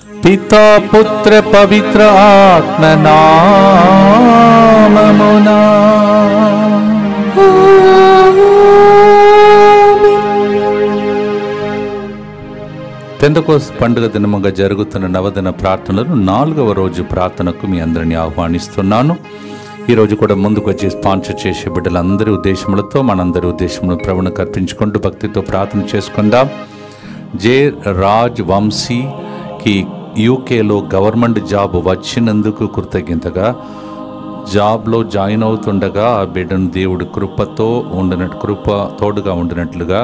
పితా పుత్ర పవిత్ర ఆత్మ నామమునా. పెంతెకోస్తు పండుగ దినముగా జరుగుతున్న నవదిన ప్రార్థనలు 4వ రోజు ప్రార్థనకు మీ అందరినీ ఆహ్వానిస్తున్నాను. ఈరోజు కూడా ముందుకు వచ్చి స్పాన్సర్ చేసే బిడ్డలందరి ఉద్దేశములతో మనందరి ఉద్దేశంలో ప్రభువుకు అర్పించుకుంటూ భక్తితో ప్రార్థన చేసుకుందాం. జే రాజ్ వంశీకి యూకేలో గవర్నమెంట్ జాబ్ వచ్చినందుకు కృతజ్ఞతగా జాబ్లో జాయిన్ అవుతుండగా ఆ బిడ్డను దేవుడి కృప తోడుగా ఉండినట్లుగా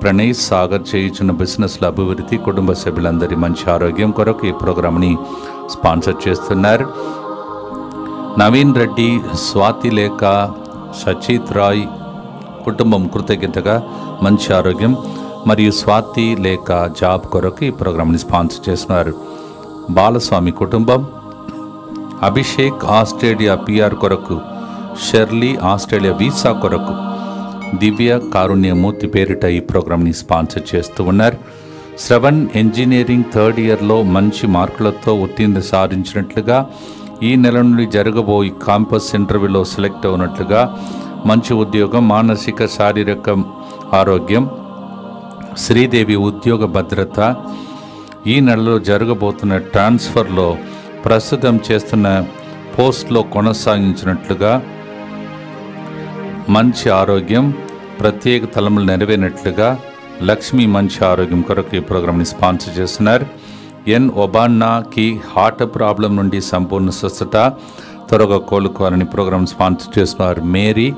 ప్రణయ్ సాగర్ చేయుచున్న బిజినెస్ల అభివృద్ధి, కుటుంబ సభ్యులందరి మంచి ఆరోగ్యం కొరకు ఈ ప్రోగ్రాంని స్పాన్సర్ చేస్తున్నారు. నవీన్ రెడ్డి, స్వాతి లేఖ, సచిత్ రాయ్ కుటుంబం కృతజ్ఞతగా మంచి ఆరోగ్యం మరియు స్వాతి లేఖ జాబ్ కొరకు ఈ ప్రోగ్రాంని స్పాన్సర్ చేస్తున్నారు. బాలస్వామి కుటుంబం, అభిషేక్ ఆస్ట్రేలియా పిఆర్ కొరకు, షెర్లీ ఆస్ట్రేలియా వీసా కొరకు, దివ్య కారుణ్యమూర్తి పేరిట ఈ ప్రోగ్రాంని స్పాన్సర్ చేస్తూ ఉన్నారు. శ్రవణ్ ఇంజనీరింగ్ 3rd ఇయర్లో మంచి మార్కులతో ఉత్తీర్ణత సాధించినట్లుగా, ఈ నెల నుండి జరగబోయే క్యాంపస్ ఇంటర్వ్యూలో సెలెక్ట్ అవునట్లుగా, మంచి ఉద్యోగం, మానసిక శారీరక ఆరోగ్యం, శ్రీదేవి ఉద్యోగ భద్రత, ఈ నెలలో జరగబోతున్న ట్రాన్స్ఫర్లో ప్రస్తుతం చేస్తున్న పోస్ట్లో కొనసాగించినట్లుగా, మంచి ఆరోగ్యం, ప్రత్యేక తలములు నెరవేరినట్లుగా, లక్ష్మి మంచి ఆరోగ్యం కొరకు ఈ ప్రోగ్రాంని స్పాన్సర్ చేస్తున్నారు. ఎన్ ఒబాన్నాకి హార్ట్ ప్రాబ్లం నుండి సంపూర్ణ స్వస్థత, త్వరగా కోలుకోవాలని ప్రోగ్రాం స్పాన్సర్ చేస్తున్నారు. మేరీ,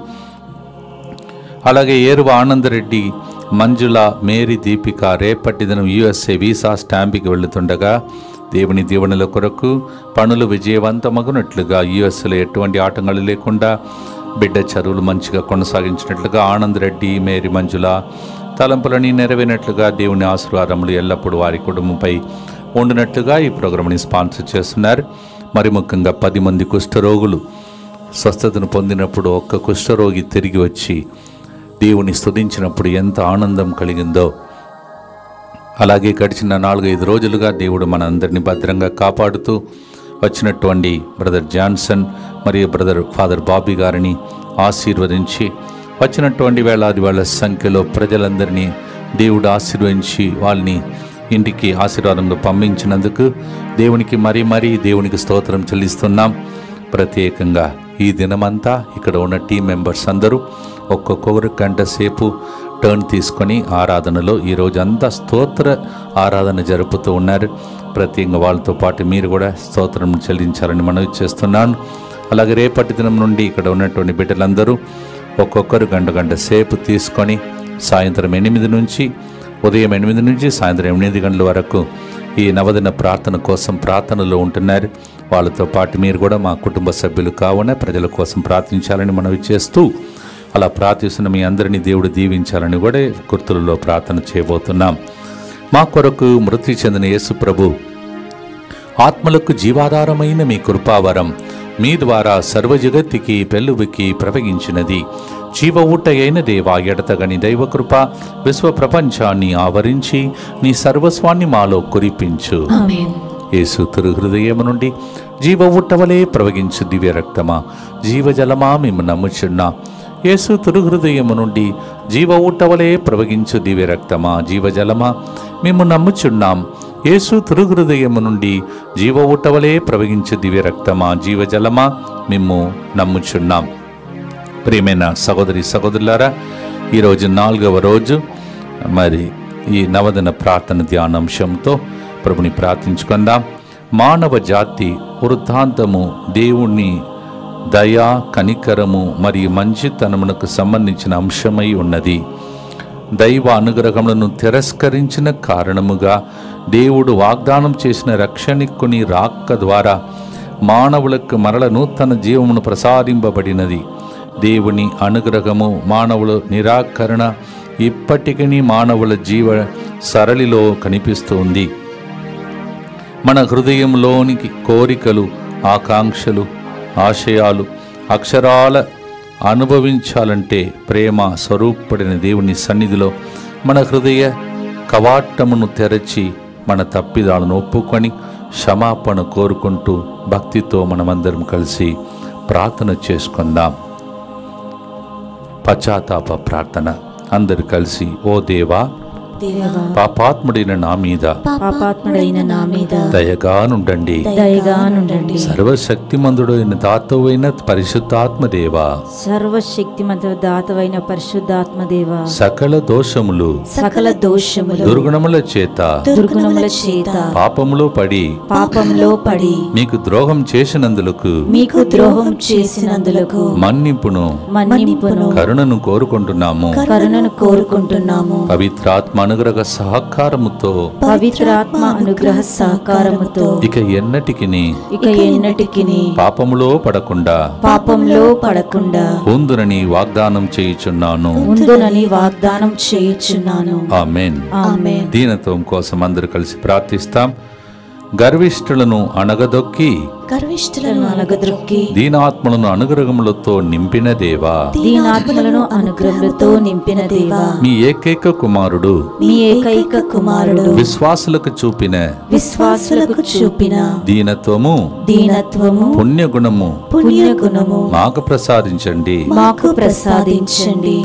అలాగే ఏరువ ఆనందరెడ్డి, మంజుల, మేరీ, దీపిక రేపటి దినం USA వీసా స్టాంపింగ్కి వెళుతుండగా దేవుని దీవెనల కొరకు పనులు విజయవంతమగునట్లుగా, USలో ఎటువంటి ఆటంకాలు లేకుండా బిడ్డ చదువులు మంచిగా కొనసాగించినట్లుగా, ఆనందరెడ్డి, మేరీ, మంజుల తలంపులని నెరవేరినట్లుగా, దేవుని ఆశీర్వాదములు ఎల్లప్పుడూ వారి కుటుంబంపై ఉండినట్లుగా ఈ ప్రోగ్రాంని స్పాన్సర్ చేస్తున్నారు. మరి ముఖ్యంగా 10 మంది కుష్ఠరోగులు స్వస్థతను పొందినప్పుడు ఒక్క కుష్ఠరోగి తిరిగి వచ్చి దేవుని స్తుతించినప్పుడు ఎంత ఆనందం కలిగిందో, అలాగే గడిచిన 4-5 రోజులుగా దేవుడు మన అందరినీ భద్రంగా కాపాడుతూ వచ్చినటువంటి బ్రదర్ జాన్సన్ మరియు ఫాదర్ బాబీ గారిని ఆశీర్వదించి వచ్చినటువంటి వేలాది వేల సంఖ్యలో ప్రజలందరినీ దేవుడు ఆశీర్వదించి వాళ్ళని ఇంటికి ఆశీర్వాదంగా పంపించినందుకు దేవునికి మరీ దేవునికి స్తోత్రం చెల్లిస్తున్నాం. ప్రత్యేకంగా ఈ దినమంతా ఇక్కడ ఉన్న టీం మెంబర్స్ అందరూ ఒక్కొక్కరు గంట సేపు టర్న్ తీసుకొని ఆరాధనలో ఈరోజంతా స్తోత్ర ఆరాధన జరుపుతూ ఉన్నారు. ప్రత్యేకంగా వాళ్ళతో పాటు మీరు కూడా స్తోత్రం చెల్లించాలని మనవి చేస్తున్నాను. అలాగే రేపటి దినం నుండి ఇక్కడ ఉన్నటువంటి బిడ్డలందరూ ఒక్కొక్కరు గంట సేపు తీసుకొని సాయంత్రం 8 నుంచి ఉదయం 8 నుంచి సాయంత్రం 8 గంటల వరకు ఈ నవదిన ప్రార్థన కోసం ప్రార్థనలో ఉంటున్నారు. వాళ్ళతో పాటు మీరు కూడా మా కుటుంబ సభ్యులు కావున ప్రజల కోసం ప్రార్థించాలని మనవి చేస్తూ, అలా ప్రార్థిస్తున్న మీ అందరినీ దేవుడు దీవించాలని కూడా గుర్తులలో ప్రార్థన చేయబోతున్నాం. మా కొరకు మృతి చెందిన యేసు ప్రభు ఆత్మలకు జీవాధారమైన మీ కృపావరం మీ ద్వారా సర్వజగత్తికి పెళ్ళువికి ప్రవహించినది. జీవ ఊట అయిన దేవా, ఎడతగని దైవకృప విశ్వ ప్రపంచాన్ని ఆవరించి నీ సర్వస్వాన్ని మాలో కురిపించు. యేసు తిరు హృదయము నుండి జీవ ఊటవలే ప్రవహించు దివ్య రక్తమా, జీవజలమా మేము నమ్ముచున్నా. యేసు తిరు హృదయము నుండి జీవ ఊటవలే ప్రవహించు దివ్య రక్తమా, జీవజలమా మేము నమ్ముచున్నాం. యేసు తిరు హృదయము నుండి జీవ ఊటవలే ప్రవహించు దివ్య రక్తమా, జీవజలమా మేము నమ్ముచున్నాం. ప్రియమైన సహోదరి సహోదరులారా, ఈరోజు 4వ రోజు. మరి ఈ నవదిన ప్రార్థన ధ్యానాంశంతో ప్రభుని ప్రార్థించుకుందాం. మానవ జాతి వృత్తాంతము దేవుని దయా, కనికరము మరియు మంచితనమునకు సంబంధించిన అంశమై ఉన్నది. దైవ అనుగ్రహములను తిరస్కరించిన కారణముగా దేవుడు వాగ్దానం చేసిన రక్షణికుని రాక ద్వారా మానవులకు మరల నూతన జీవమును ప్రసాదింపబడినది. దేవుని అనుగ్రహము, మానవుల నిరాకరణ ఇప్పటికీ మానవుల జీవ సరళిలో కనిపిస్తుంది. మన హృదయంలోనికి కోరికలు, ఆకాంక్షలు, ఆశయాలు అక్షరాల అనుభవించాలంటే ప్రేమ స్వరూపడిన దేవుని సన్నిధిలో మన హృదయ కవాటమును తెరచి మన తప్పిదాలను ఒప్పుకొని క్షమాపణ కోరుకుంటూ భక్తితో మనమందరం కలిసి ప్రార్థన చేసుకుందాం. పశ్చాత్తాప ప్రార్థన. అందరు కలిసి, ఓ దేవా, పాపాత్ముడైన నా మీద దయగానుండండి. సర్వశక్తిమంతుడైన దాతవైన పరిశుద్ధాత్మదేవా, సకల దోషములు దుర్గుణముల చేత పాపములో పడి మీకు ద్రోహం చేసినందులకు మన్నింపును కరుణను కోరుకుంటున్నాము. పవిత్రాత్మ అనుగ్రహ సహకారముతో ఇక ఎన్నటికిని పాపములో పడకుండా ఉందునని వాగ్దానం చేయుచున్నాను. ఆమేన్. దీనత్వం కోసం అందరూ కలిసి ప్రార్థిస్తాం. గర్విష్ఠులను అణగదొక్కి దీనాత్మలను అనుగ్రహములతో నింపిన దేవా, మీ ఏకైక కుమారుడు విశ్వాసులకు చూపిన దీనత్వము పుణ్యగుణము మాకు ప్రసాదించండి.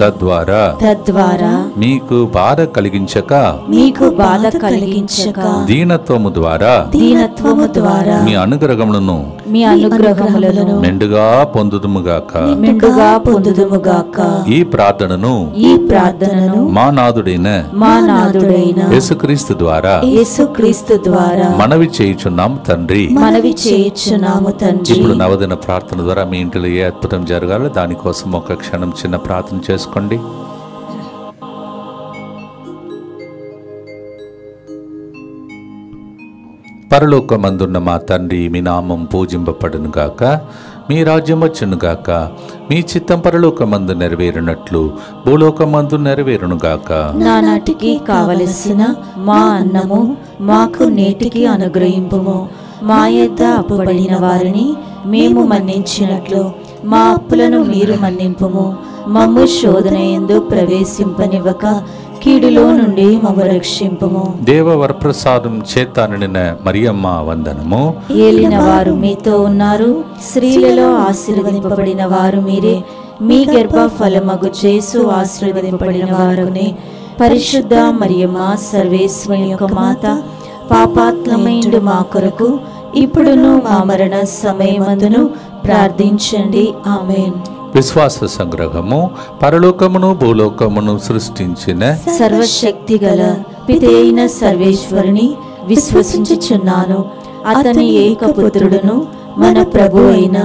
తద్వారా మీకు బాధ కలిగించక దీనత్వము ద్వారా మీ అనుగ్రహములను మెండుగా పొందుదుముగాక. ఈ ప్రార్థనను మా నాథుడైన యేసుక్రీస్తు ద్వారా మనవి చేయుచున్నాము తండ్రి. ఇప్పుడు నవదిన ప్రార్థన ద్వారా మీ ఇంటిలో ఏ అద్భుతం జరగాలో దానికోసం ఒక క్షణం చిన్న ప్రార్థన చేసుకోండి. పరలోకమందున్న మా తండ్రి, మీ నామం పూజింపబడును గాక, మీ రాజ్యం వచ్చును గాక, మీ చిత్తం పరలోకమందు నెరవేరునట్లు భూలోకమందు నెరవేరును గాక. నానాటికి కావలసిన మా అన్నము మాకు నేటికి అనుగ్రహింపుము. మా యొద్ద అప్పుబడిన వారిని మేము మన్నించినట్లు మా అప్పులను మీరు మన్నింపుము. మమ్ము శోధన యందు ప్రవేశింపనివ్వక కీడులో నుండి మమ్ము రక్షింపుము. దేవ వరప్రసాదం చేత నిండిన మరియమ్మ వందనము. ఏలిన వారు మీతో ఉన్నారు, స్త్రీలలో ఆశీర్వదింపబడిన వారు మీరే. మీ గర్భ ఫలమగు యేసు ఆశీర్వదింపబడిన వారునే. పరిశుద్ధ మరియమ్మ సర్వేశ్వరుని యొక్క మాత, పాపాత్ములైన మా కొరకు ఇప్పుడును మా మరణ సమయమందును ప్రార్థించండి. ఆమేన్. విశ్వాస సంగ్రహము. పరలోకమును భూలోకమును సృష్టించిన సర్వశక్తి గల పితైన సర్వేశ్వరుని విశ్వసించుచున్నాను. అతని ఏకపుత్రుడును మన ప్రభు అయిన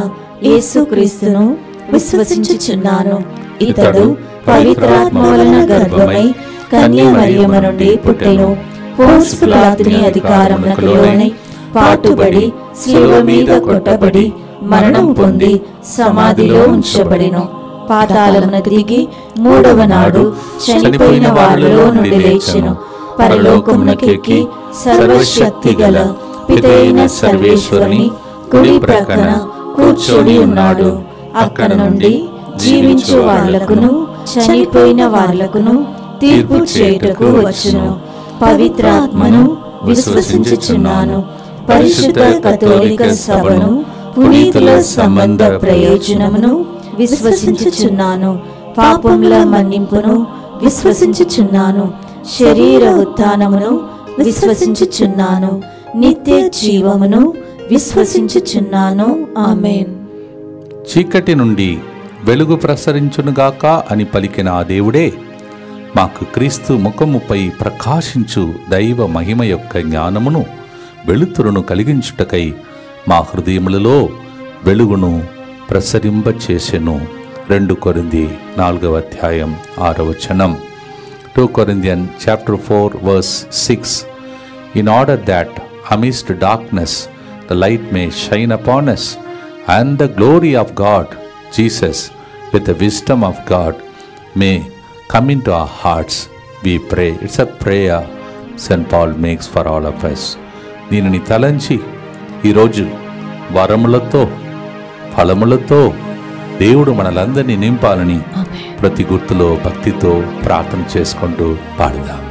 యేసుక్రీస్తును విశ్వసించుచున్నాను. ఇతడు పవిత్రాత్మ వలన గర్భమై కన్య మరియమ్మ నుండి పుట్టెను. పోన్స్ పిలాతుని అధికారమునకు లోనై పాటుబడి శిలువ మీద కొట్టబడి మరణం పొంది సమాధిలో ఉంచబడెను. పాతాళమునకు దిగి మూడవ నాడు చనిపోయిన వారిలో నుండి లేచెను. పరలోకమునకెక్కి సర్వశక్తి గల పితైన సర్వేశ్వరుని కుడి ప్రక్కన కూర్చొని ఉన్నాడు. అక్కడ నుండి జీవించు వాళ్లకును చనిపోయిన వాళ్లకును తీర్పు చేయుటకు వచ్చును. పవిత్రాత్మను విశ్వసించుచున్నాను. పరిశుద్ధ కథోలిక సభను, పునీతుల సంబంధ ప్రయోజనమును విశ్వసించుచున్నాను. పాపముల మన్నింపును విశ్వసించుచున్నాను. శరీర ఉత్థానమును విశ్వసించుచున్నాను. నిత్య జీవమును విశ్వసించుచున్నాను. ఆమేన్. చీకటి నుండి వెలుగు ప్రసరించునుగాక అని పలికిన ఆ దేవుడే మాకు క్రీస్తు ముఖముపై ప్రకాశించు దైవ మహిమ యొక్క జ్ఞానమును వెలుతురును కలిగించుటకై మా హృదయములలో వెలుగును ప్రసరింపచేసెను. 2 కొరింథీ 4:6. 2 Corinthians chapter 4 verse 6. In order that amidst darkness the light may shine upon us, and the glory of God Jesus with the wisdom of God may come into our hearts, we pray. It's a prayer St. Paul makes for all of us. దీనిని తలంచి ఈరోజు వరములతో ఫలములతో దేవుడు మనలందరినీ నింపాలని ప్రతి గుర్తులో భక్తితో ప్రార్థన చేసుకుంటూ పాడుదాం.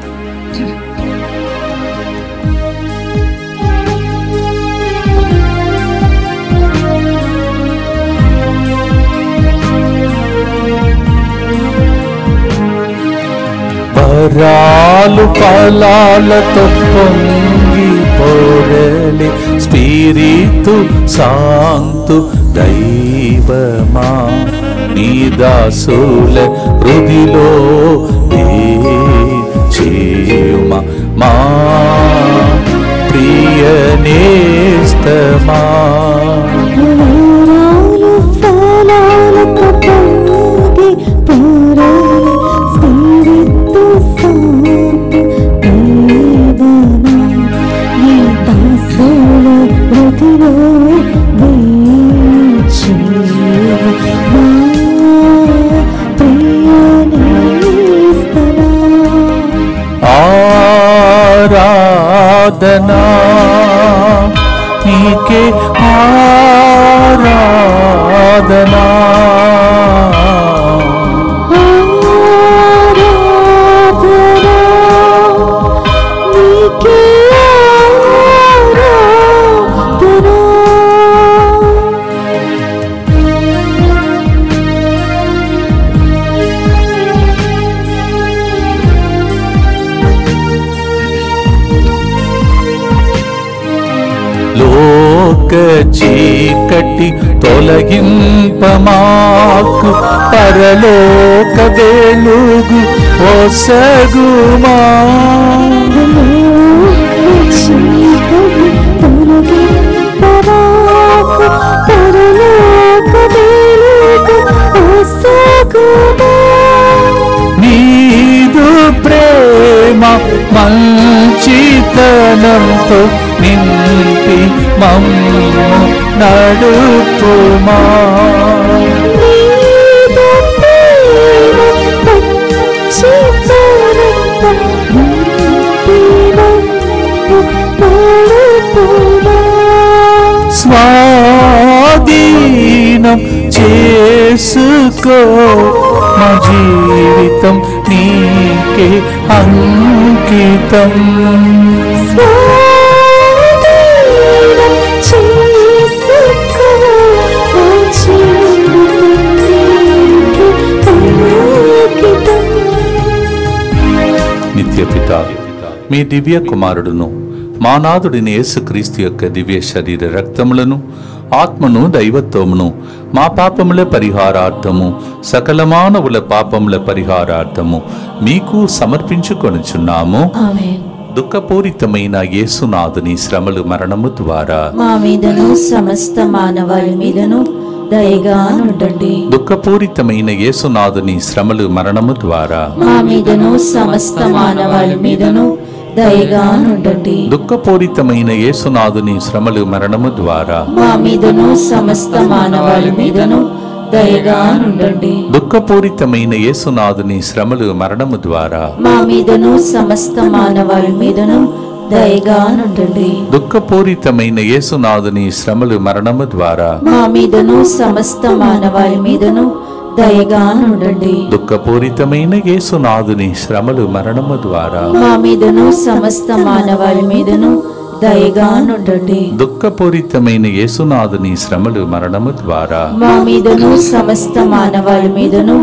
వరాలు ఫలాలతో పొంగి పొరలి స్పిరితు సాంతు దైవమా నీ దాసుల హృదిలో చేయుమా మా ప్రియ నేస్తమా ఆరాధనా నీకే ఆరాధనా లోక చీకటి తొలగింపమాకు పరలోక వెలుగు ఒసగుమా నీదు ప్రేమ మంచితనంతో నింపి మమ్ము నడుపుమా స్వాధీనం చేసుకో మా జీవితం నీకే అంకితం నిత్యపిత మీ దివ్య కుమారుడును మానాథుడిని యేసుక్రీస్తు యొక్క దివ్య శరీర రక్తములను ఆత్మను దైవత్వమును మా పాపముల పరిహారార్థము సకల మానవుల పాపముల పరిహారార్థము మీకు సమర్పించుకొనుచున్నాము. దుఃఖపూరితమైన యేసునాథుని శ్రమలు మరణము ద్వారా మా మీదను సమస్త మానవాళి మీదను దయగా నుండండి. దుఃఖపూరితమైన యేసునాథుని శ్రమలు మరణము ద్వారా మా మీదను సమస్త మానవాళి మీదను దయగా నుండండి. దుఃఖపూరితమైన యేసునాథుని శ్రమలు మరణము ద్వారా మా మీదను సమస్త మానవాళి మీదను దయగా నుండండి. దుఃఖపూరితమైన యేసునాథుని శ్రమలు మరణము ద్వారా మా మీదను సమస్త మానవాళి మీదను దయగా నుండండి. దుఃఖపూరితమైన యేసునాథుని శ్రమలు మరణము ద్వారా మా మీదను సమస్త మానవాళి మీదను దయగా నుండండి. దుఃఖపూరితమైన యేసునాథుని శ్రమలు మరణము ద్వారా మా మీదను సమస్త మానవాళి మీదను దయగా నుండండి. దుఃఖపూరితమైన యేసునాథుని శ్రమలు మరణము ద్వారా మా మీదను సమస్త మానవాళి మీదను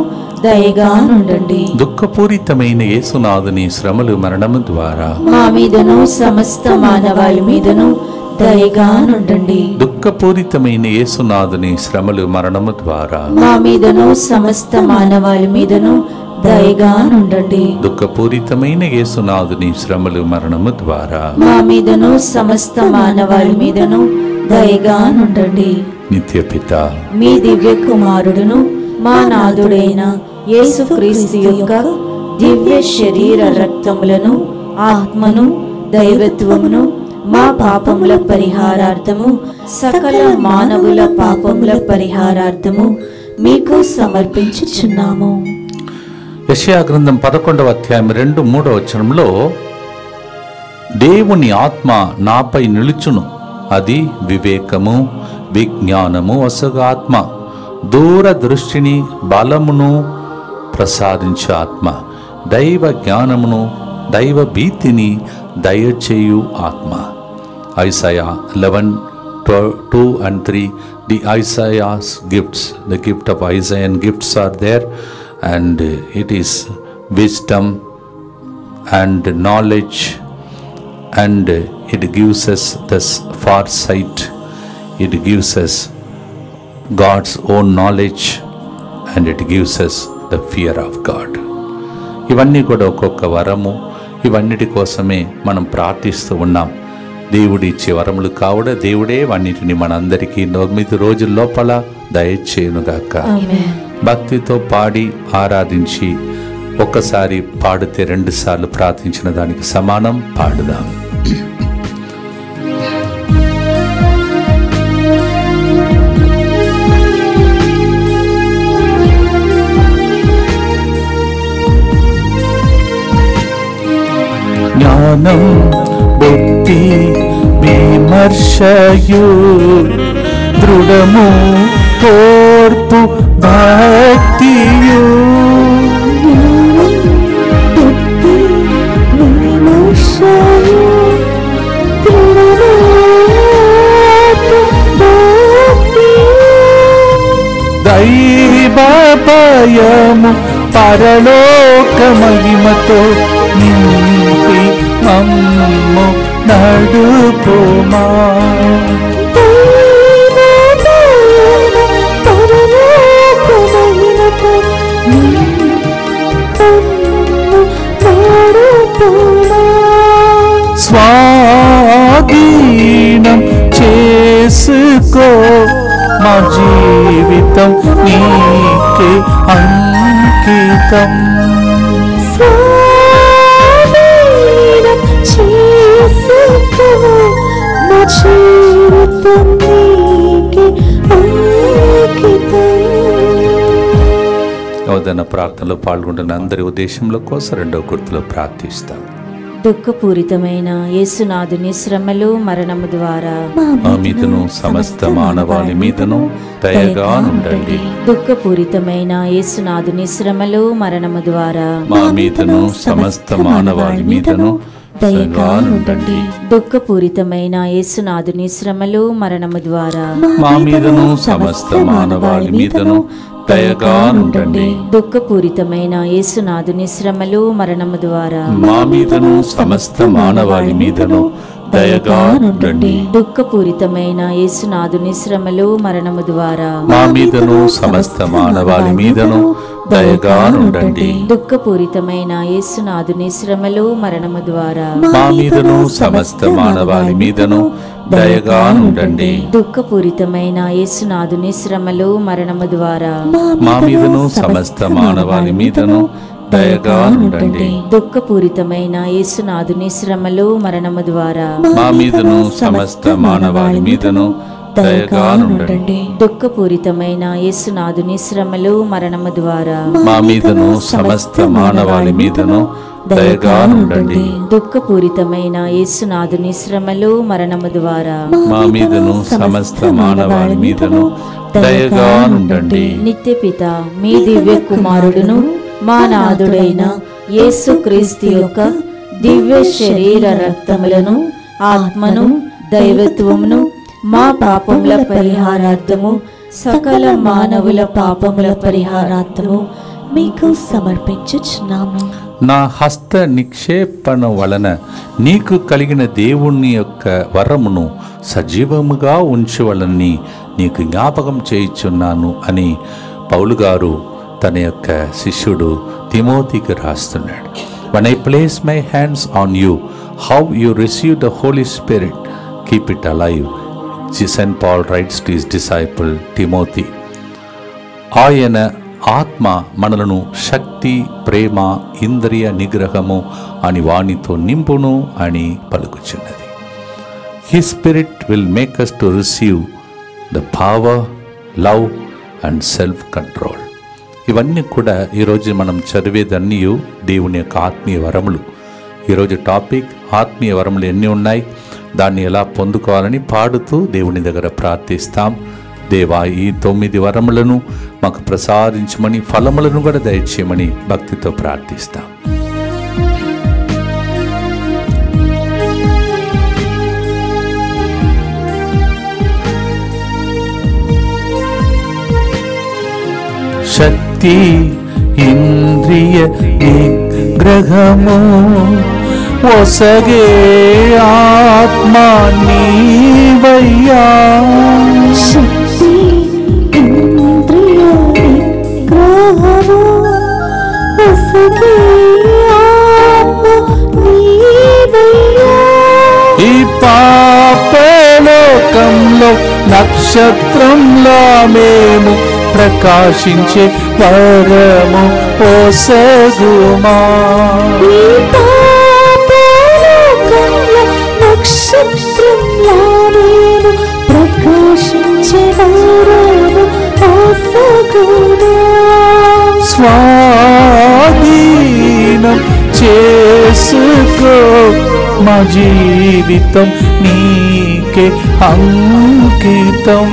దయగా నుండండి. దుఃఖపూరితమైన యేసునాథుని శ్రమలు మరణము ద్వారా మా మీదను సమస్త మానవాళి మీదను దయగా నుండండి. దుఃఖపూరితమైన యేసునాథుని శ్రమలు మరణము ద్వారా మా మీదను సమస్త మానవాళి మీదను దయగా నుండండి. దుఃఖపూరితమైన యేసునాథుని శ్రమలు మరణము ద్వారా మా మీదను సమస్త మానవాళి మీదను దయగా నుండండి. నిత్యపిత మీ దివ్య కుమారుడును మా నాథుడైన యేసుక్రీస్తు యొక్క దివ్య శరీర రక్తములను ఆత్మను దైవత్వమును మా పాపముల పరిహారార్థము సకల మానవుల పాపముల పరిహారార్థము మీకు సమర్పించుచున్నాము. యెషయా గ్రంథం 11వ అధ్యాయం 2-3 వచనంలో దేవుని ఆత్మ నాపై నిలుచును, అది వివేకము విజ్ఞానము వసగ ఆత్మ, దూరదృష్టిని బలమును ప్రసాదించే ఆత్మ, దైవ జ్ఞానమును దైవ భీతిని దయచేయు ఆత్మ. Isaiah 11:2-3 the Isaiah's gifts, the gift of Isaiah and gifts are there, and it is wisdom, and knowledge, and it gives us this foresight. It gives us God's own knowledge, and it gives us the fear of God. ఇవన్నీ కూడా ఒక్కొక్క వరము. ఇవన్నిటి కోసమే మనం ప్రార్థిస్తూ ఉన్నాం. దేవుడి ఇచ్చే వరములు కావుడ దేవుడే అన్నిటిని మనందరికీ 9 రోజుల లోపల దయచేయునుగాక. భక్తితో పాడి ఆరాధించి ఒక్కసారి పాడితే 2 సార్లు ప్రార్థించిన దానికి సమానం. పాడుదాం. జ్ఞానం బుద్ధి విమర్శయు దృఢము కోర్పు భక్తియు దైవ భయము పరలోక మహిమతో నింపి మమ్ము నడుపుమా. స్వాధీనం చేసుకో మా జీవితం నీకే అంకితం. నూతన ప్రార్థనలో పాల్గొంటున్న అందరి ఉద్దేశంలో కోసం 2వ గుర్తులో ప్రార్థిస్తాం. దుఃఖపూరితమైన యేసునాథుని శ్రమలు మరణము ద్వారా మా మీదను సమస్త మానవాళి మీదను దయగా నుండండి. దుఃఖపూరితమైన యేసునాథుని శ్రమలు మరణము ద్వారా మా మీదను సమస్త మానవాళి మీదను దయగా నుండండి. దుఃఖపూరితమైన యేసునాథుని శ్రమలు మరణము ద్వారా మా మీదను సమస్త మానవాళి మీదను దయగా నుండండి. దుఃఖపూరితమైన యేసునాథుని శ్రమలు మరణము ద్వారా మా మీదను సమస్త మానవాళి మీదను దయగా నుండండి. దుఃఖపూరితమైన యేసునాథుని శ్రమలు మరణము ద్వారా మా మీదను సమస్త మానవాళి మీదను దయగా నుండండి. దుఃఖపూరితమైన యేసునాథుని శ్రమలు మరణము ద్వారా మా మీదను సమస్త మానవాళి మీదను దయగా నుండండి. దుఃఖపూరితమైన యేసునాథుని శ్రమలు మరణము ద్వారా మా మీదను సమస్త మానవాళి మీదను దయగా నుండండి. దుఃఖపూరితమైన యేసునాథుని శ్రమలు మరణము ద్వారా మా మీదను సమస్త మానవాళి మీదను దయగా నుండండి. దుఃఖపూరితమైన యేసునాథుని శ్రమలు మరణము ద్వారా మా మీదను సమస్త మానవాళి మీదను దయగా నుండండి. దుఃఖపూరితమైన యేసునాథుని శ్రమలు మరణము ద్వారా మా మీదను సమస్త మానవాళి మీదను దయగా నుండండి. నిత్యపిత మీ దివ్య కుమారుడును మా నాథుడైన యేసుక్రీస్తు యొక్క దివ్య శరీర రక్తములను ఆత్మను దైవత్వమును మా పాపముల పరిహారార్థము సకల మానవుల పాపముల పరిహారార్థము మీకు సమర్పించుచున్నాము. నా హస్త నిక్షేపణ వలన నీకు కలిగిన దేవుని యొక్క వరమును సజీవముగా ఉంచవలని నీకు జ్ఞాపకం చేయుచున్నాను అని పౌలు గారు తన యొక్క శిష్యుడు తిమోతికి రాస్తున్నాడు. When I place my hands on you, how you receive the Holy Spirit, keep it alive. St. Paul writes to his disciple Timothy. ఆయన ఆత్మ మనలను శక్తి, ప్రేమ, ఇంద్రియ నిగ్రహము అని వానితో నింపును అని పలుకుచున్నది. His Spirit will make us to receive the power, love and self-control. ఇవన్నీ కూడా ఈరోజు మనం చదివేదన్నీ దేవుని యొక్క ఆత్మీయ వరములు. ఈరోజు టాపిక్ ఆత్మీయ వరములు ఎన్ని ఉన్నాయి, దాన్ని ఎలా పొందుకోవాలని పాడుతూ దేవుని దగ్గర ప్రార్థిస్తాం. దేవా, ఈ 9 వరములను మాకు ప్రసాదించమని, ఫలములను కూడా దయచేయమని భక్తితో ప్రార్థిస్తాం. శక్తి, ఇంద్రియ నిగ్రహము ఒసగే ఆత్మ నీవయ్యా. శక్తి ఇంద్రియ నిగ్రహము ఒసగే ఆత్మ నీవయ్యా. ఈ పాపలోకంలో నక్షత్రంలా మేము ప్రకాశించే వరము ఒసగుమా. ఈ పాపలోకంలో నక్షత్రంలా మేము ప్రకాశించే వరము ఒసగుమా. స్వాధీనం చేసుకో మా జీవితం నీకే అంకితం.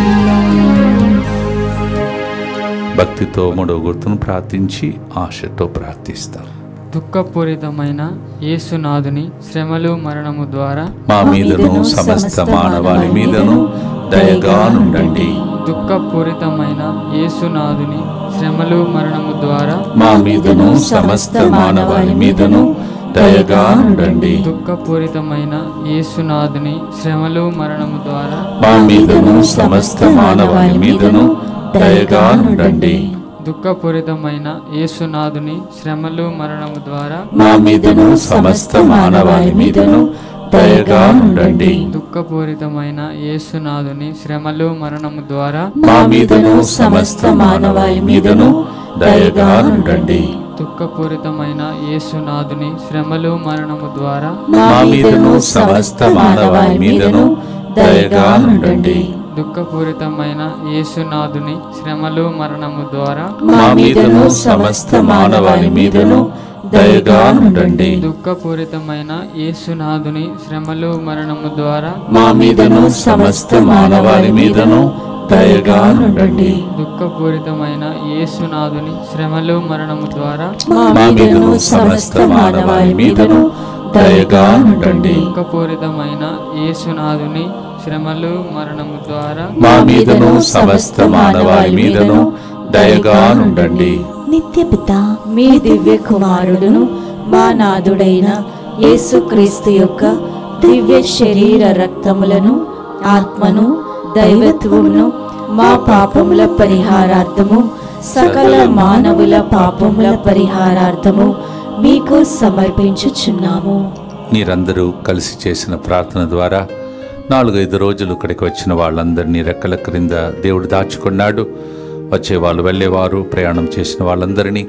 భక్తితో మూడవ గుర్తును ప్రార్థించి ఆశతో ప్రార్థిస్తాం. దుఃఖపూరితమైన యేసునాథుని శ్రమలు మరణము ద్వారా మా మీదను సమస్త మానవాళి మీదను దయగా నుండండి. దుఃఖపూరితమైన యేసునాథుని శ్రమలు మరణము ద్వారా మా మీదను సమస్త మానవాళి మీదను దయగా నుండండి. దుఃఖపూరితమైన యేసునాథుని శ్రమలు మరణము ద్వారా మా మీదను సమస్త మానవాళి మీదను దయగా నుండండి. దుఃఖపూరితమైన యేసునాథుని శ్రమలు మరణము ద్వారా మా మీదను సమస్త మానవాళి మీదను దయగా ఉండండి. దుఃఖపూరితమైన యేసునాథుని శ్రమలు మరణము ద్వారా మా మీదను సమస్త మానవాళి మీదను దయగా ఉండండి. దుఃఖపూరితమైన యేసునాథుని శ్రమలు మరణము ద్వారా మా మీదను సమస్త మానవాళి మీదను దయగా ఉండండి. దుఃఖపూరితమైన యేసునాథుని శ్రమలు మరణము ద్వారా మా మీదను సమస్త మానవాళి మీదను దయగా ఉండండి. దుఃఖపూరితమైన యేసునాథుని శ్రమలు మరణము ద్వారా మా మీదను సమస్త మానవాళి మీదను దయగా ఉండండి. దుఃఖపూరితమైన యేసునాథుని శ్రమలు మరణము ద్వారా మా మీదను సమస్త మానవాళి మీదను దయగా ఉండండి. దుఃఖపూరితమైన యేసునాథుని శ్రమలు మరణము ద్వారా మా మీదను సమస్త మానవాళి మీదను దయగా ఉండండి. నిత్య పిత మీ దివ్య కుమారుడును మా నాథుడైన యేసుక్రీస్తు యొక్క దివ్య శరీర రక్తములను ఆత్మను దైవత్వమును మా పాపముల పరిహారార్థము సకల మానవుల పాపముల పరిహారార్థము మీకు సమర్పించుచున్నాము. మీరందరూ కలిసి చేసిన ప్రార్థన ద్వారా 4-5 రోజులు ఇక్కడికి వచ్చిన వాళ్ళందరినీ రెక్కల క్రింద దేవుడు దాచుకున్నాడు. వచ్చేవాళ్ళు వెళ్ళేవారు ప్రయాణం చేసిన వాళ్ళందరినీ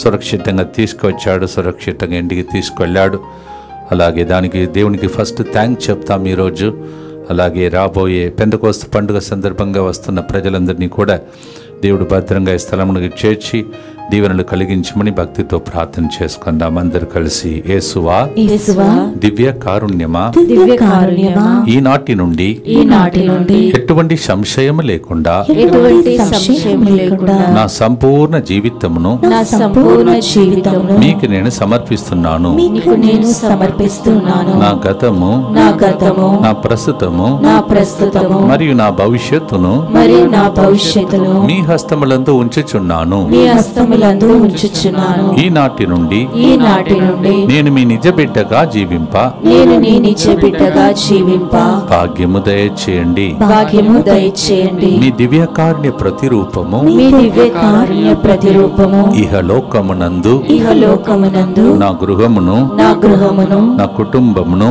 సురక్షితంగా తీసుకువచ్చాడు, సురక్షితంగా ఇంటికి తీసుకువెళ్ళాడు. అలాగే దానికి దేవునికి ఫస్ట్ థ్యాంక్స్ చెప్తాం ఈరోజు. అలాగే రాబోయే పెంతెకోస్తు పండుగ సందర్భంగా వస్తున్న ప్రజలందరినీ కూడా దేవుడు భద్రంగా ఈ స్థలమునికి చేర్చి దీవెనలు కలిగించమని భక్తితో ప్రార్థన చేసుకుందాం. అందరు కలిసి యేసువా దివ్య కారుణ్యమా ఈనాటి నుండి ఎటువంటి సంశయం లేకుండా నా సంపూర్ణ జీవితమును మీకు నేను సమర్పిస్తున్నాను. నా గతము నా ప్రస్తుతము మరియు నా భవిష్యత్తును మీ హస్తములందు ఉంచుచున్నాను. ఈనాటి నుండి నేను మీ నిజ బిడ్డగా జీవింప భాగ్యము దయచేయండి. మీ దివ్యకారుణ్య ప్రతిరూపము ఇహలోకమునందు నా గృహమును నా కుటుంబమును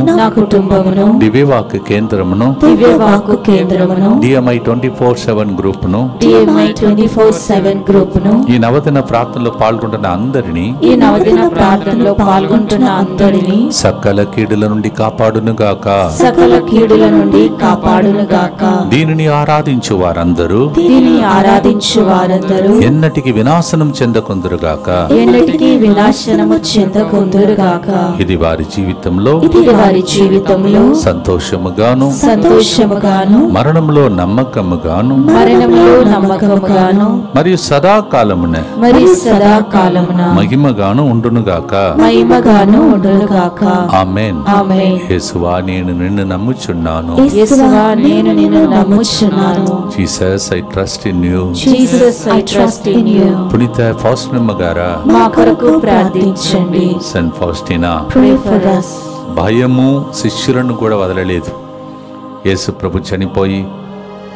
దివ్యవాక్కు కేంద్రమును DMI 24/7 గ్రూపును ఈ నవదిన ప్రార్థనలో పాల్గొంటున్న అందరినీ సకల కీడుల నుండి కాపాడునుగాక. దీనిని ఆరాధించు వారందరూ ఎన్నటికి వినాశనం చెందకుందురుగాక. ఇది వారి జీవితంలో సంతోషముగాను మరణంలో నమ్మకముగాను మరియు సదాకాలమున సదాకాలమున మహిమగాను ఉండునుగాక. మహిమగాను ఉండునుగాక. ఆమేన్. ఆమేన్. యేసువా నేను నిన్ను నమ్ముచున్నాను. యేసువా నేను నిన్ను నమ్ముచున్నాను. Jesus I trust in you. Jesus I trust in you. పునీత ఫౌస్టినమ్మ గారా మా కొరకు ప్రార్థించండి. Saint Faustina, pray for us. భయము శిష్యులను కూడా వదలలేదు. యేసు ప్రభు చనిపోయి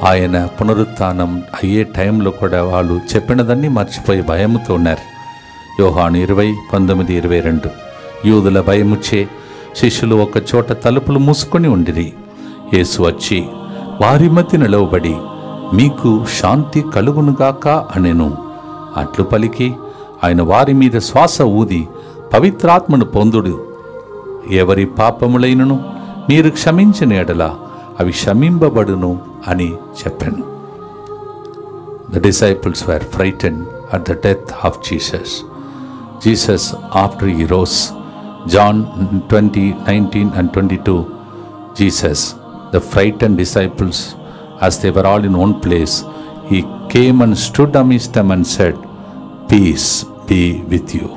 ఆయన పునరుత్థానం అయ్యే టైంలో కూడా వాళ్ళు చెప్పినదన్నీ మర్చిపోయి భయముతో ఉన్నారు. యోహాను 20:19-22. యూదుల భయముచ్చే శిష్యులు ఒక చోట తలుపులు మూసుకొని ఉండిరి. యేసు వచ్చి వారి మధ్య నిలవబడి మీకు శాంతి కలుగునుగాక అనెను. అట్లు పలికి ఆయన వారి మీద శ్వాస ఊది పవిత్రాత్మను పొందుడు. ఎవరి పాపములైనను మీరు క్షమించిన ఎడల అవి క్షమింపబడును అని చెప్పాను. The disciples were frightened at the death of Jesus. Jesus, after he rose, John 20:19 and 22, Jesus, the frightened disciples, as they were all in one place, he came and stood amidst them and said, "Peace be with you."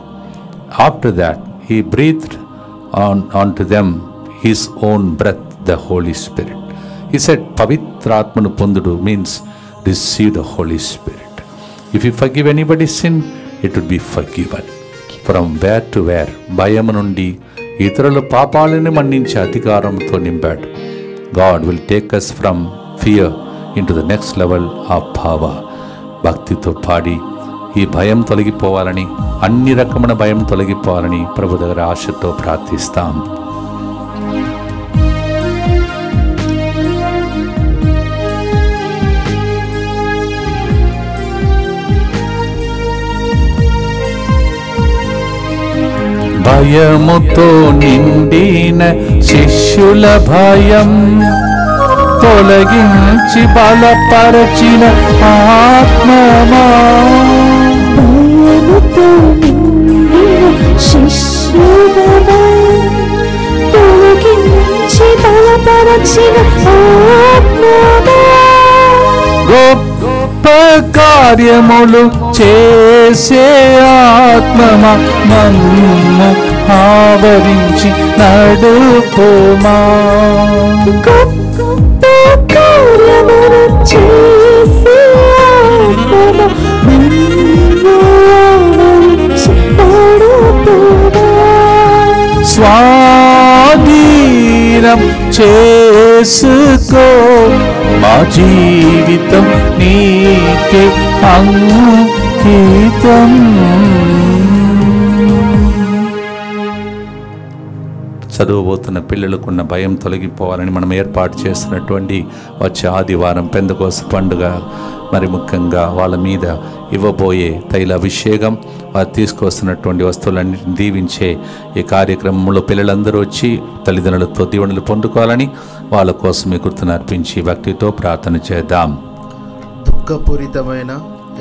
After that, he breathed onto them his own breath, the Holy Spirit. He said, Pavitratmanu pondudu means receive the Holy Spirit. If you forgive anybody's sin, it would be forgiven. From where to where? భయము నుండి ఇతరుల పాపాలను మన్నించే అధికారంతో నింపాడు. God will take us from fear into the next level of power. భక్తితో పాడి ఈ భయం తొలగిపోవాలని, అన్ని రకమైన భయం తొలగిపోవాలని ప్రభు దగ్గర ఆశతో ప్రార్థిస్తాం. భయముతో నిండిన శిష్యుల భయం తొలగించి బలపరచిన ఆత్మమా. భయముతో నిండిన శిష్యుల భయం తొలగించి బలపరచిన ఆత్మమా. గొప్ప కార్యములు చేసే ఆత్మమా మమ్ము ఆవరించి నడుపుమా. గొప్ప కార్యములు చేసే ఆత్మమా మమ్ము ఆవరించి నడుపుమా. స్వాధీనం చేసుకో మా జీవితం నీకే అంకితం. చదువుబోతున్న పిల్లలకున్న భయం తొలగిపోవాలని మనం ఏర్పాటు చేస్తున్నటువంటి వచ్చే ఆదివారం పెందెకోస్తు పండుగ, మరి ముఖ్యంగా వాళ్ళ మీద ఇవ్వబోయే తైల అభిషేకం, వారు తీసుకొస్తున్నటువంటి వస్తువులన్నింటిని దీవించే ఈ కార్యక్రమంలో పిల్లలందరూ వచ్చి తల్లిదండ్రులతో దీవెనలు పొందుకోవాలని వాళ్ళ కోసం మీ కృతజ్ఞతను అర్పించి భక్తితో ప్రార్థన చేద్దాం. దుఃఖపూరితమైన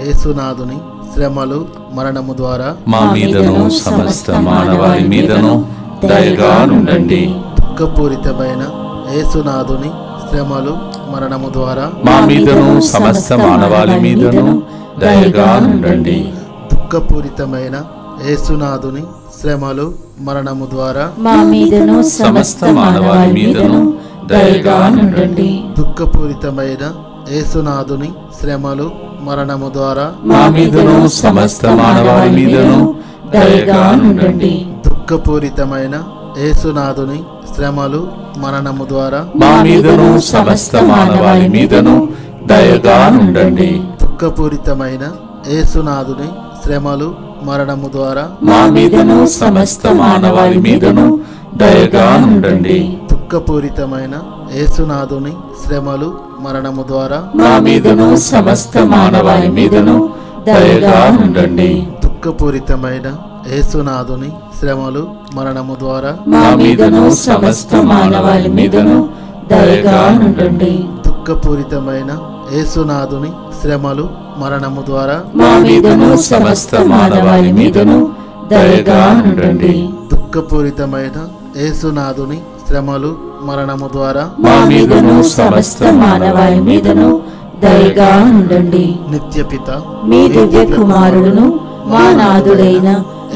యేసునాథుని శ్రమలు మరణము ద్వారా మా మీదను సమస్త మానవాళి మీదను దయగా నుండండి. దుఃఖపూరితమైన యేసునాథుని శ్రమలు మరణము ద్వారా మా మీదను సమస్త మానవాళి మీదను దయగా నుండండి. దుఃఖపూరితమైన యేసునాథుని శ్రమలు మరణము ద్వారా మా మీదను సమస్త మానవాళి మీదను దయగా నుండండి. దుఃఖపూరితమైన యేసునాథుని శ్రమలు మరణము ద్వారా మా మీదను సమస్త మానవాళి మీదను దయగా నుండండి. దుఃఖపూరితమైన యేసునాథుని శ్రమలు మరణము ద్వారా మా మీదను సమస్త మానవాళి మీదను దయగా ఉండండి. దుఃఖపూరితమైన యేసునాథుని శ్రమలు మరణము ద్వారా మా మీదను సమస్త మానవాళి మీదను దయగా ఉండండి. దుఃఖపూరితమైన యేసునాథుని శ్రమలు మరణము ద్వారా మా మీదను సమస్త మానవాళి మీదను దయగా ఉండండి. దుఃఖపూరితమైన యేసునాథుని శ్రమలు మరణము ద్వారా మా మీదను సమస్త మానవాళి మీదను దయగా ఉండండి. దుఃఖపూరితమైన యేసునాథుని శ్రమలు మరణము ద్వారా మా మీదను సమస్త మానవాళి మీదను దయగా ఉండండి. దుఃఖపూరితమైన యేసునాథుని శ్రమలు మరణము ద్వారా మా మీదను సమస్త మానవాళి మీదను దయగా ఉండండి. నిత్యపిత మీ దివ్య కుమారుడును మా నాథుడైన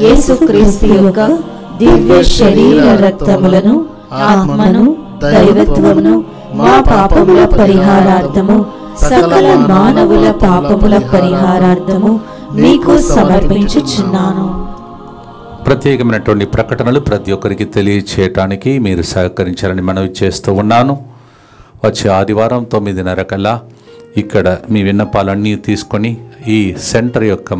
యేసుక్రీస్తు యొక్క దివ్య శరీర రక్తములను, ఆత్మను, దైవత్వమును మా పాపముల పరిహారార్థము, సకల మానవుల పాపముల పరిహారార్థము మీకు సమర్పించుచున్నాను. ప్రత్యేకమైనటువంటి ప్రకటనలు ప్రతి ఒక్కరికి తెలియచేయటానికి మీరు సహకరించాలని మనవి చేస్తూ ఉన్నాను. వచ్చే ఆదివారం 9:30 కల్లా ఇక్కడ మీ విన్నపాలన్నీ తీసుకొని ఈ సెంటర్ యొక్క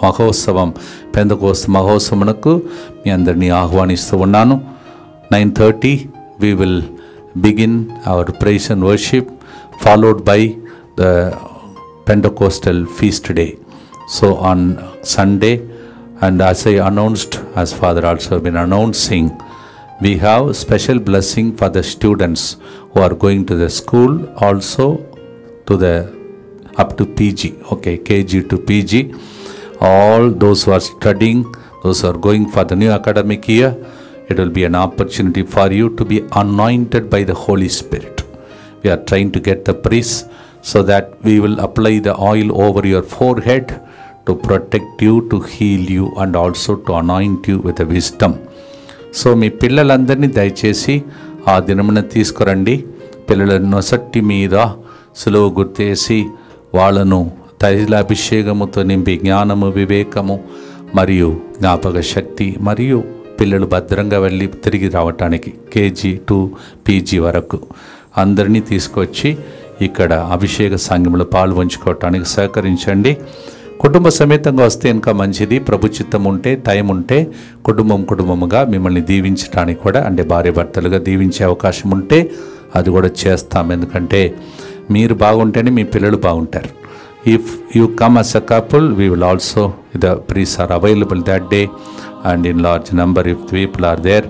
మహోత్సవం పెంతెకోస్తు మహోత్సవమునకు మీ అందరినీ ఆహ్వానిస్తూ ఉన్నాను. 9:30 we will begin our praise and worship, followed by the Pentecostal feast day. So on Sunday, and as I announced, as Father also been announcing, we have special blessing for the students who are going to the school, also to the up to PG, okay, KG to PG. All those who are studying, those who are going for the new academic year, it will be an opportunity for you to be anointed by the Holy Spirit. We are trying to get the priest so that we will apply the oil over your forehead to protect you, to heal you, and also to anoint you with the wisdom. So మీ పిల్లలందరినీ దయచేసి ఆ దినమున తీసుకురండి. పిల్లల నొసట్టి మీద సులువు గుర్తేసి వాళ్ళను తైలాభిషేకముతో నింపి జ్ఞానము, వివేకము మరియు జ్ఞాపక శక్తి, మరియు పిల్లలు భద్రంగా వెళ్ళి తిరిగి రావటానికి KG to PG వరకు అందరినీ తీసుకొచ్చి ఇక్కడ అభిషేక సంఘంలో పాల్పంచుకోవటానికి సహకరించండి. కుటుంబ సమేతంగా వస్తే ఇంకా మంచిది. ప్రభు చిత్తం ఉంటే, టైం ఉంటే కుటుంబముగా మిమ్మల్ని దీవించడానికి కూడా, అంటే భార్య భర్తలుగా దీవించే అవకాశం ఉంటే అది కూడా చేస్తాం. ఎందుకంటే మీరు బాగుంటేనే మీ పిల్లలు బాగుంటారు. If you come as a couple, we will also, the priests are available that day and in large number. If people are there,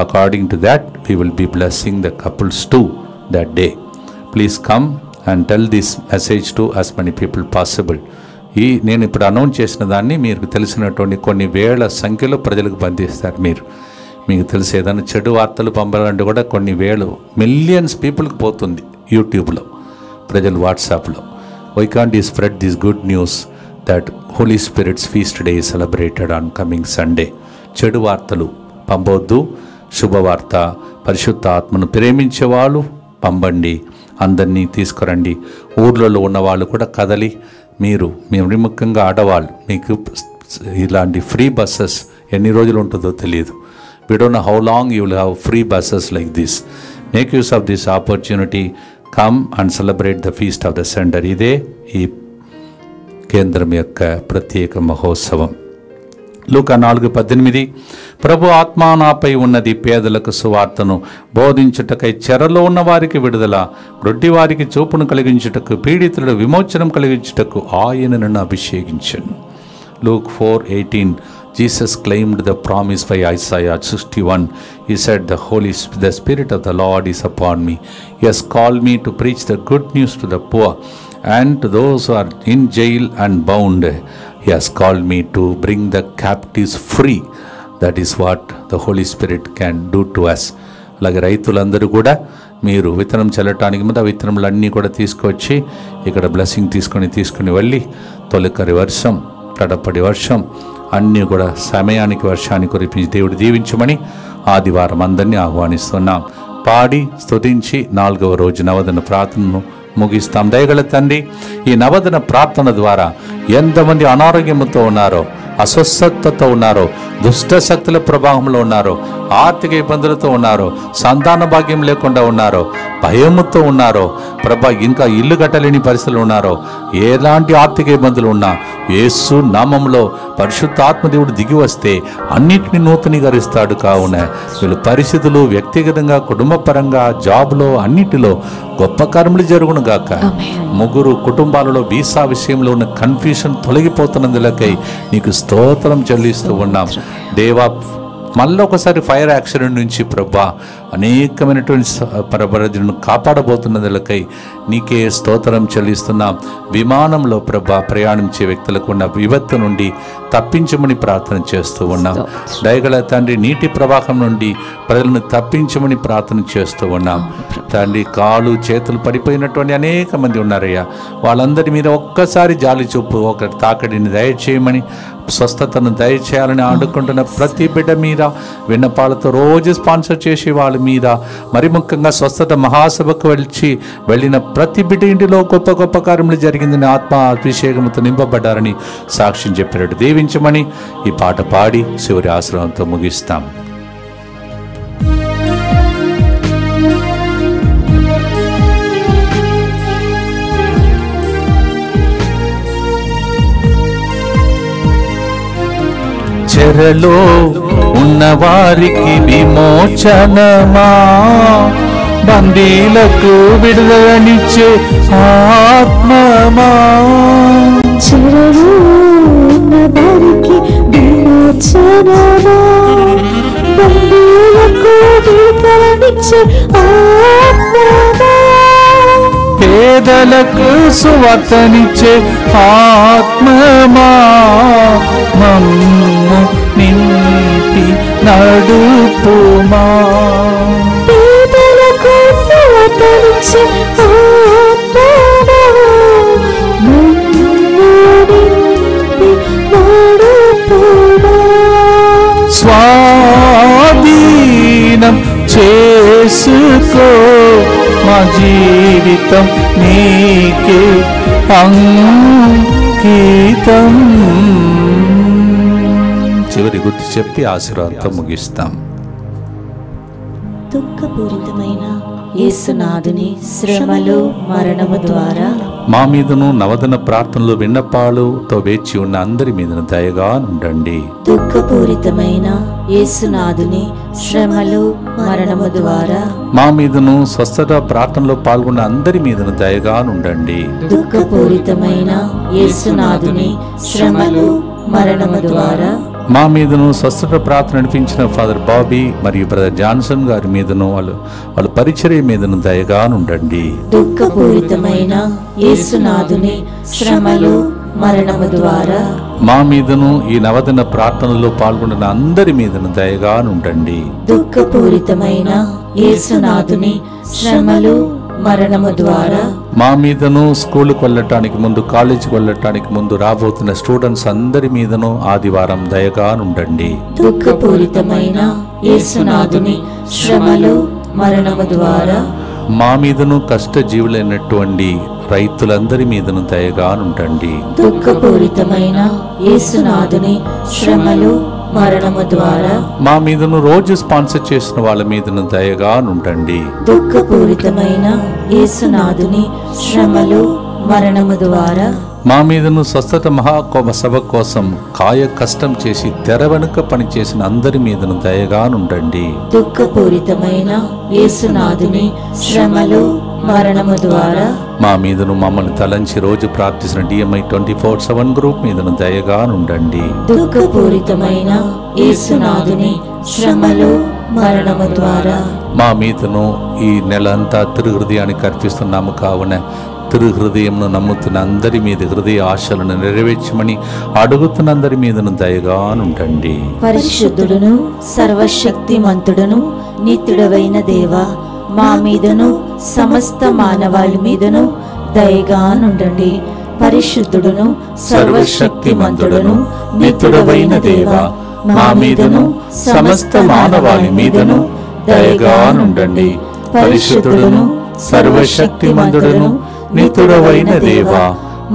according to that we will be blessing the couples too that day. Please come and tell this message to as many people possible. నేను ఇప్పుడు announce చేసిన దాన్ని మీరు తెలిసినటువంటి కొన్ని వేల సంఖ్యలో ప్రజలకు బంధిస్తారు. మీకు తెలిసి ఏదైనా చెడు వార్తలు పంపాలంటే కూడా కొన్ని వేలు, మిలియన్స్ పీపుల్కి పోతుంది యూట్యూబ్లో, ప్రజలు వాట్సాప్లో. Why can't you spread this good news that holy spirits feast day is celebrated on coming Sunday. చెడు వార్తలు పంపొద్దు, శుభవార్త, పరిశుద్ధ ఆత్మను ప్రేమించే వాళ్ళు పంపండి, అందరినీ తీసుకురండి. ఊర్లలో ఉన్న వాళ్ళు కూడా కదలి, మీరు ముఖ్యంగా ఆడవాళ్ళు, మీకు ఇలాంటి ఫ్రీ బస్సెస్ ఎన్ని రోజులు ఉంటుందో తెలియదు. We don't know how long you will have free buses like this. Make use of this opportunity. Come and celebrate the feast of the center. ఇదే ఈ కేంద్రం యొక్క ప్రత్యేక మహోత్సవం. లూకా 4:18 ప్రభు ఆత్మ నాపై ఉన్నది, పేదలకు సువార్తను బోధించుటకై, చెరలో ఉన్న వారికి విడుదల, గ్రుడ్డి వారికి చూపును కలిగించుటకు, పీడితులకు విమోచనం కలిగించుటకు ఆయన నన్ను అభిషేకించాను. Luke 4:18 Jesus claimed the promise by Isaiah 61. He said, the Spirit of the Lord is upon me. He has called me to preach the good news to the poor and to those who are in jail and bound. He has called me to bring the captives free. That is what the Holy Spirit can do to us. అలాగే రైతులందరూ కూడా మీరు విత్తనం చల్లటానికి ముందు ఆ విత్తనములన్నీ కూడా తీసుకొచ్చి ఇక్కడ బ్లెస్సింగ్ తీసుకుని వెళ్ళి తొలకరి వర్షం, తడపడి వర్షం అన్నీ కూడా సమయానికి వర్షాన్ని కురిపించి దేవుడు దీవించమని ఆదివారం అందరినీ ఆహ్వానిస్తున్నాం. పాడి స్తుతించి 4వ రోజు నవదన ప్రార్థనను ముగిస్తాం. దయగల తండ్రి, ఈ నవదన ప్రార్థన ద్వారా ఎంతమంది అనారోగ్యంతో ఉన్నారో, అస్వస్థతతో ఉన్నారో, దుష్ట శక్తుల ప్రభావంలో ఉన్నారో, ఆర్థిక ఇబ్బందులతో ఉన్నారో, సంతాన భాగ్యం లేకుండా ఉన్నారో, భయముతో ఉన్నారో, ప్రభా ఇంకా ఇల్లు కట్టలేని పరిస్థితులు ఉన్నారో, ఎలాంటి ఆర్థిక ఇబ్బందులు ఉన్నా యేసు నామంలో పరిశుద్ధాత్మ దేవుడు దిగి వస్తే అన్నిటినీ నూతనీకరిస్తాడు. కావున వీళ్ళు పరిస్థితులు వ్యక్తిగతంగా, కుటుంబపరంగా, జాబ్లో అన్నిటిలో గొప్ప కార్యములు జరుగును గాక. 3 కుటుంబాలలో వీసా విషయంలో ఉన్న కన్ఫ్యూషన్ తొలగిపోతున్నందులకై నీకు స్తోత్రం చెల్లిస్తూ ఉన్నాం దేవా. మళ్ళీ ఒకసారి ఫైర్ యాక్సిడెంట్ నుంచి ప్రభా అనేకమైనటువంటి ప్రజలను కాపాడబోతున్నదులకై నీకే స్తోత్రం చెల్లిస్తున్నాం. విమానంలో ప్రభా ప్రయాణించే వ్యక్తులకు ఉన్న విపత్తు నుండి తప్పించమని ప్రార్థన చేస్తూ ఉన్నాం. దయగల తండ్రి, నీటి ప్రవాహం నుండి ప్రజలను తప్పించమని ప్రార్థన చేస్తూ ఉన్నాం తండ్రి. కాళ్ళు చేతులు పడిపోయినటువంటి అనేక మంది ఉన్నారయ్యా, వాళ్ళందరి మీద ఒక్కసారి జాలి చూపు, ఒక తాకడిని దయచేయమని స్వస్థతను దయచేయాలని ఆడుకుంటున్న ప్రతి బిడ్డ మీద, విన్నపాలతో రోజు స్పాన్సర్ చేసే వాళ్ళ మీద, మరి ముఖ్యంగా స్వస్థత మహాసభకు వెళ్ళిన ప్రతి బిడ్డ ఇంటిలో గొప్ప గొప్ప కార్యములు జరిగిందని, ఆత్మ అభిషేకంతో నింపబడ్డారని సాక్ష్యం చెప్పినట్టు దీవించమని ఈ పాట పాడి చివరి ఆశ్రమంతో ముగిస్తాం. చెరలో ఉన్నవారికి విమోచనమా, బందీలకు విడుదలనిచ్చే ఆత్మమా, చెరలో ఉన్నవారికి విమోచనమా, బందీలకు విడుదలనిచ్చే ఆత్మమా, పేదలకు సువార్తనిచ్చే ఆత్మమా, మమ్ము నింపి నడుపుమా, పేదలకు సువార్తనిచ్చే ఆత్మమా, మమ్ము నింపి నడుపుమా, స్వాధీనం చేసుకో మా జీవితం నీకే అంకితం. చివరి గుర్తు చెప్పి ఆశీర్వాదంతో ముగిస్తాం. దుఃఖపూరితమైన యేసునాథుని శ్రమలు మరణము ద్వారా మా మీదను నవదన ప్రార్థనలు విన్నపాలుతో వేచి ఉన్న అందరి మీదను దయగా ఉండండి. దుఃఖపూరితమైన యేసునాథుని శ్రమలు మరణము ద్వారా మా మీదను స్వస్థత ప్రార్థనలో పాల్గొన్న అందరి మీదను దయగా ఉండండి. దుఃఖపూరితమైన యేసునాథుని శ్రమలు మరణము ద్వారా మా మీదను స్వస్థత ప్రార్థన నడిపించిన ఫాదర్ బాబీ మరియు బ్రదర్ జాన్సన్ గారి మీదను వాళ్ళ పరిచర్య మీదను దయగా ఉండండి. దుఃఖపూరితమైన యేసునాథుని శ్రమలు మరణము ద్వారా మా మీదను ఈ నవదిన ప్రార్థనలో పాల్గొన్న అందరి మీదను దయగా ఉండండి. దుఃఖపూరితమైన యేసునాథుని శ్రమలు మరణము ద్వారా మా మీదను స్కూలుకు వెళ్ళటానికి ముందు, కాలేజీకి వెళ్ళటానికి ముందు రాబోతున్న స్టూడెంట్స్ అందరి మీదను ఆదివారం దయగా ఉండండి. దుఃఖపూరితమైన యేసునాథుని శ్రమలు మరణము ద్వారా మా మీదను కష్టజీవులైనటువంటి రైతులందరి మీదను దయగా ఉండండి. దుఃఖపూరితమైన యేసునాథుని శ్రమలు మరణము ద్వారా మా మీదను రోజు స్పాన్సర్ చేసిన వాళ్ళ మీదను దయగా ఉండండి. దుఃఖపూరితమైన యేసునాథుని శ్రమలు మరణము ద్వారా మా మీదను స్వస్థత మహాసభ కోసం కాయ కష్టం చేసి తెర వెనుక పనిచేసిన అందరి మీదను దయగా ఉండండి. దుఃఖపూరితమైన యేసునాథుని శ్రమలు మరణము ద్వారా మా మీదను మమ్మల్ని తలంచి రోజు ప్రార్థిస్తున్న DMI 24/7 గ్రూప్ మీదను దయగా ఉండండి. దుఃఖపూరితమైన యేసునాథుని శ్రమలు మరణము ద్వారా మా మీదను ఈ నెల అంతా తిరుహృదయానికి అర్పిస్తున్నాము కావున తిరుహృదయంను నమ్ముతున్న అందరి మీద హృదయ ఆశలను నెరవేర్చమని అడుగుతున్న అందరి మీదను దయగా ఉండండి. పరిశుద్ధుడును సర్వశక్తిమంతుడును నిత్యుడవైన దేవా, మా మీదను సమస్త మానవాళి మీదను దయగా నుండండి. పరిశుద్ధుడును సర్వశక్తిమంతుడును నిత్యుడవైన దేవా, మా మీదను సమస్త మానవాళి మీదను దయగా నుండండి. పరిశుద్ధుడును సర్వశక్తిమంతుడును నిత్యుడవైన దేవా,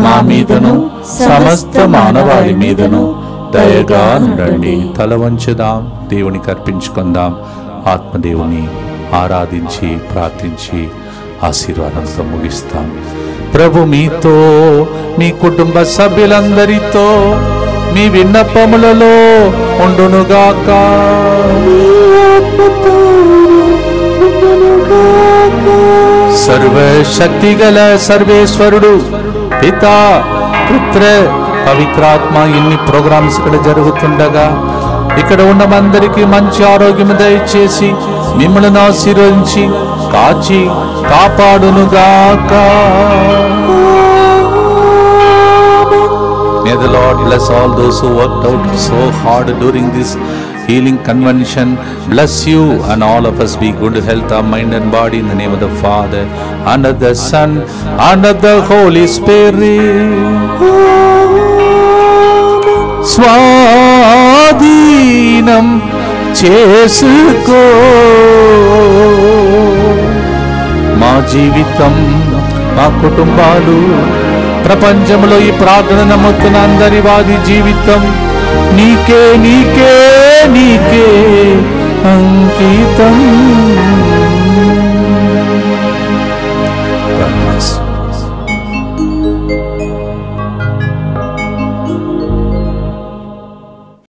మా మీదను సమస్త మానవాళి మీదను దయగా నుండండి. తల వంచుదాం, దేవునికి అర్పించుకుందాం. ఆత్మదేవుని ఆరాధించి ప్రార్థించి ఆశీర్వాదంతో ముగిస్తాం. ప్రభు మీతో, మీ కుటుంబ సభ్యులందరితో, మీ విన్నపములలో ఉండునుగాక. సర్వశక్తి గల సర్వేశ్వరుడు పితా, పుత్ర, పవిత్రాత్మ ఇన్ని ప్రోగ్రామ్స్ ఇక్కడ జరుగుతుండగా ఇక్కడ ఉన్నమందరికీ మంచి ఆరోగ్యం దయచేసి మిమ్మల్ని ఆశీర్వదించి కాచి కాపాడునుగాక. May the Lord bless all those who worked out so hard during this healing convention. Bless you and all of us be good health of mind and body in the name of the Father and of the Son and of the Holy Spirit. స్వాధీనం చేసుకో. మా జీవితం, మా కుటుంబాలు, ప్రపంచంలో ఈ ప్రార్థన నమ్ముతున్న అందరి వారి జీవితం నీకే నీకే నీకే అంకితం.